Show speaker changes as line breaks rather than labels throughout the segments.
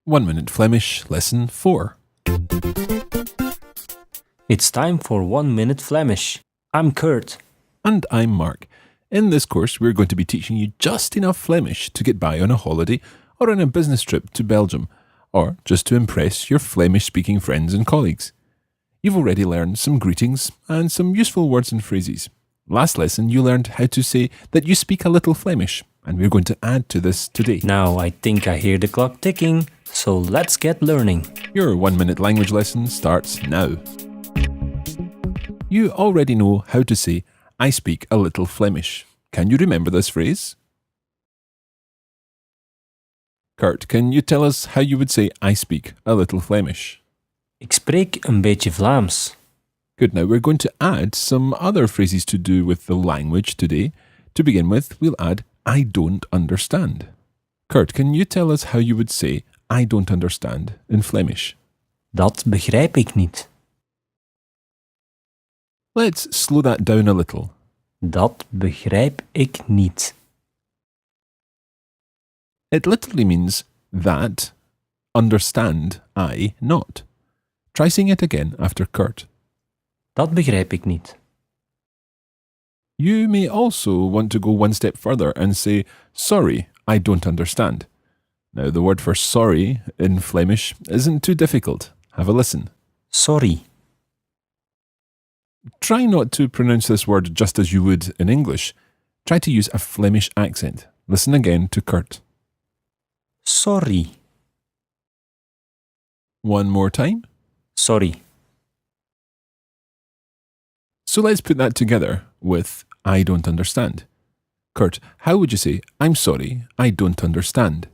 1 Minute Flemish Lesson 4.
It's time for 1 Minute Flemish. I'm Kurt.
And I'm Mark. In this course, we're going to be teaching you just enough Flemish to get by on a holiday or on a business trip to Belgium, or just to impress your Flemish-speaking friends and colleagues. You've already learned some greetings and some useful words and phrases. Last lesson, you learned how to say that you speak a little Flemish, and we're going to add to this today.
Now I think I hear the clock ticking, so let's get learning.
Your 1 minute language lesson starts now. You already know how to say, I speak a little Flemish. Can you remember this phrase? Kurt, can you tell us how you would say, I speak a little Flemish?
Ik spreek een beetje Vlaams.
Good, now we're going to add some other phrases to do with the language today. To begin with, we'll add, I don't understand. Kurt, can you tell us how you would say, I don't understand in Flemish?
Dat begrijp ik niet.
Let's slow that down a little.
Dat begrijp ik niet.
It literally means that, understand, I not. Try saying it again after Kurt.
Dat begrijp ik niet.
You may also want to go one step further and say, sorry, I don't understand. Now, the word for sorry in Flemish isn't too difficult. Have a listen.
Sorry.
Try not to pronounce this word just as you would in English. Try to use a Flemish accent. Listen again to Kurt.
Sorry.
One more time.
Sorry.
So let's put that together with I don't understand. Kurt, how would you say, I'm sorry, I don't understand?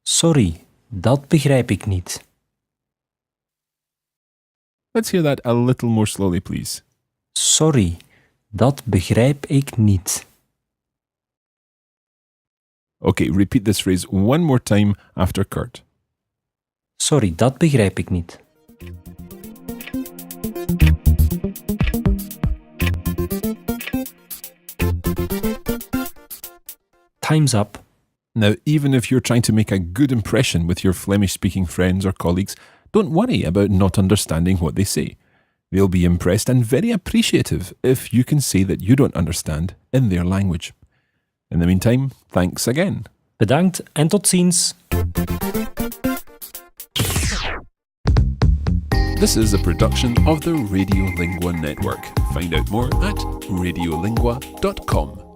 Sorry, dat begrijp ik niet.
Let's hear that a little more slowly, please.
Sorry, dat begrijp ik niet.
Okay, repeat this phrase one more time after Kurt.
Sorry, dat begrijp ik niet. Time's up.
Now, even if you're trying to make a good impression with your Flemish-speaking friends or colleagues, don't worry about not understanding what they say. They'll be impressed and very appreciative if you can say that you don't understand in their language. In the meantime, thanks again.
Bedankt en tot ziens.
This is a production of the Radiolingua Network. Find out more at radiolingua.com.